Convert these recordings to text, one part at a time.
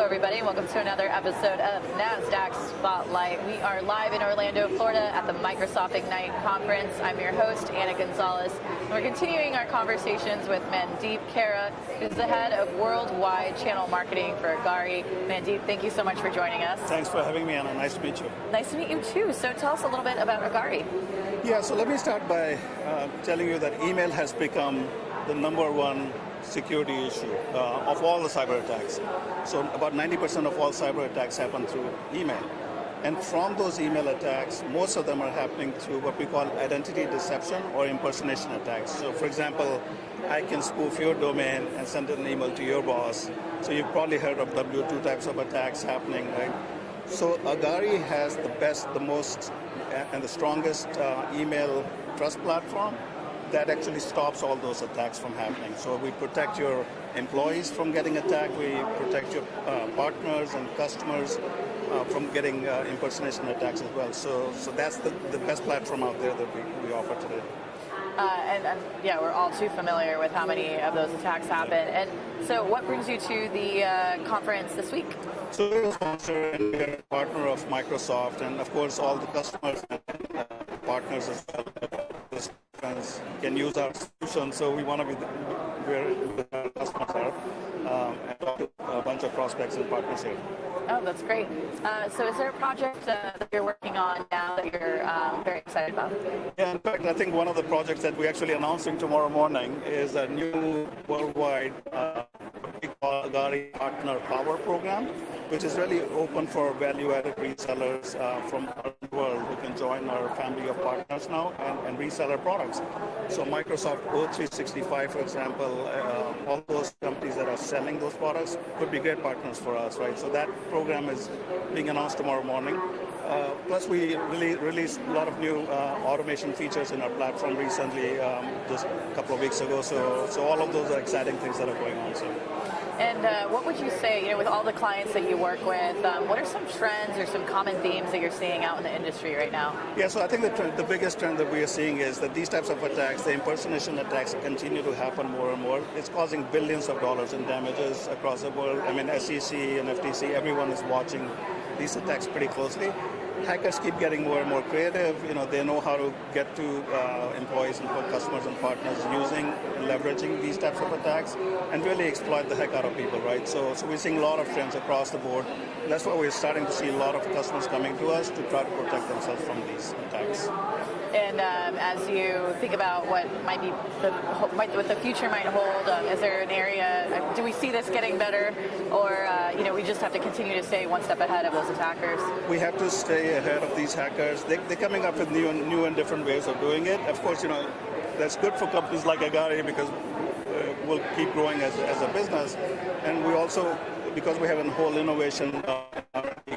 everybody. Welcome to another episode of Nasdaq Spotlight. We are live in Orlando, Florida at the Microsoft Ignite conference. I'm your host, Anna Gonzalez, and we're continuing our conversations with Mandeep Khera, who's the head of worldwide channel marketing for Agari. Mandeep, thank you so much for joining us. Thanks for having me, Anna. Nice to meet you. Nice to meet you too. So tell us a little bit about Agari. Yeah, so let me start by telling you that email has become the number one security issue of all the cyber attacks. So about 90% of all cyber attacks happen through email. And from those email attacks, most of them are happening through what we call identity deception or impersonation attacks. So for example, I can spoof your domain and send an email to your boss. So you've probably heard of W2 types of attacks happening, right? So Agari has the best, the most, and the strongest email trust platform that actually stops all those attacks from happening. So we protect your employees from getting attacked. We protect your partners and customers from getting impersonation attacks as well. So that's the best platform out there that we offer today. And yeah, we're all too familiar with how many of those attacks happen. And so what brings you to the conference this week? So we're a sponsor and we're a partner of Microsoft, and of course all the customers and partners as well can use our solution. So we want to be where our customers are and talk to a bunch of prospects and partners here. Oh, that's great. So is there a project that you're working on now that you're very excited about? Yeah, in fact, I think one of the projects that we're actually announcing tomorrow morning is a new worldwide what we call Agari Partner Power Program, which is really open for value-added resellers from around the world who can join our family of partners now and resell our products. So Microsoft O365, for example, all those companies that are selling those products could be great partners for us, right? So that program is being announced tomorrow morning. Plus, we really released a lot of new automation features in our platform recently, just a couple of weeks ago. So all of those are exciting things that are going on. So. And what would you say, with all the clients that you work with, what are some trends or some common themes that you're seeing out in the industry right now? Yeah, so I think the biggest trend that we are seeing is that these types of attacks, the impersonation attacks, continue to happen more and more. It's causing billions of dollars in damages across the world. I mean, SEC and FTC, everyone is watching these attacks pretty closely. Hackers keep getting more and more creative. They know how to get to employees and customers and partners using and leveraging these types of attacks and really exploit the heck out of people, right? So we're seeing a lot of trends across the board. That's why we're starting to see a lot of customers coming to us to try to protect themselves from these attacks. And as you think about what might be what the future might hold, is there an area? Do we see this getting better, or we just have to continue to stay one step ahead of those attackers? We have to stay ahead of these hackers. They're coming up with new and different ways of doing it. Of course, that's good for companies like Agari because we'll keep growing as a business, and we also, because we have a whole innovation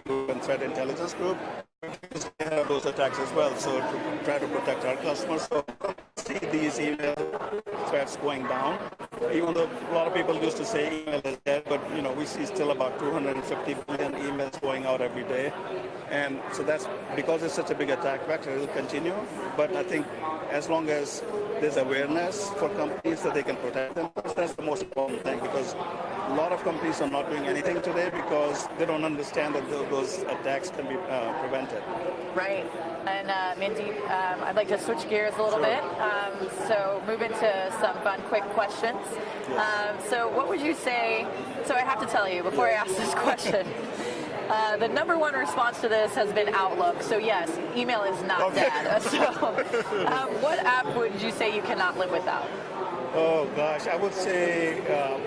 group and threat intelligence group, we have those attacks as well. So to try to protect our customers, so see these email threats going down. Even though a lot of people used to say email is dead, but we see still about 250 billion emails going out every day, and so that's because it's such a big attack vector. It will continue, but I think as long as there's awareness for companies that they can protect themselves, that's the most important thing, because a lot of companies are not doing anything today because they don't understand that those attacks can be prevented. Right. And Mandeep, I'd like to switch gears a little bit. So move into some fun, quick questions. Yes. So what would you say, so I have to tell you before I ask this question, the number one response to this has been Outlook. So yes, email is not dead. So what app would you say you cannot live without? Oh gosh, I would say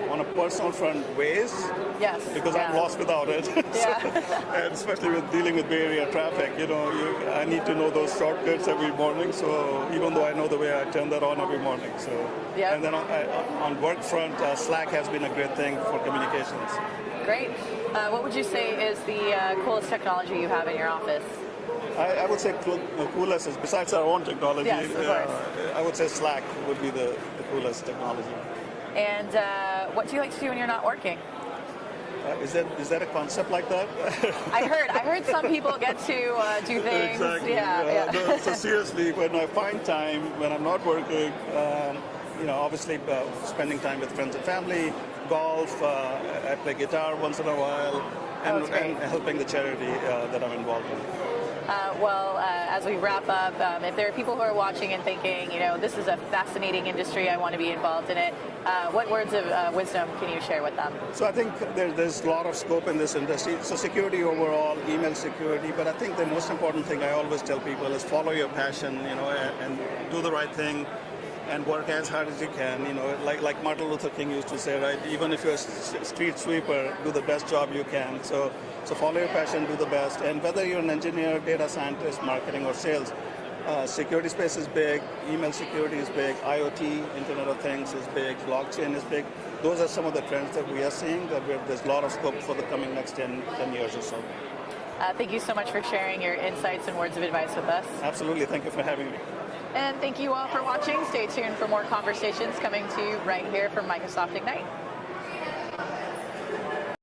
on a personal front, Waze. Yes. Because I'm lost without it. Yeah. And especially with dealing with Bay Area traffic, I need to know those shortcuts every morning. So even though I know the way, I turn that on every morning. So. Yeah. And then on work front, Slack has been a great thing for communications. Great. What would you say is the coolest technology you have in your office? I would say coolest is, besides our own technology, yes, of course. I would say Slack would be the coolest technology. And what do you like to do when you're not working? Is that a concept like that? I heard some people get to do things. Exactly. Yeah. No, so seriously, when I find time, when I'm not working, obviously spending time with friends and family, golf. I play guitar once in a while, and helping the charity that I'm involved in. As we wrap up, if there are people who are watching and thinking, this is a fascinating industry, I want to be involved in it, what words of wisdom can you share with them? So I think there's a lot of scope in this industry. So security overall, email security, but I think the most important thing I always tell people is follow your passion, and do the right thing and work as hard as you can. Like Martin Luther King used to say, right? Even if you're a street sweeper, do the best job you can. So follow your passion, do the best. And whether you're an engineer, data scientist, marketing, or sales, security space is big, email security is big, IoT, Internet of Things is big, blockchain is big. Those are some of the trends that we are seeing, that there's a lot of scope for the coming next 10 years or so. Thank you so much for sharing your insights and words of advice with us. Absolutely. Thank you for having me. And thank you all for watching. Stay tuned for more conversations coming to you right here from Microsoft Ignite.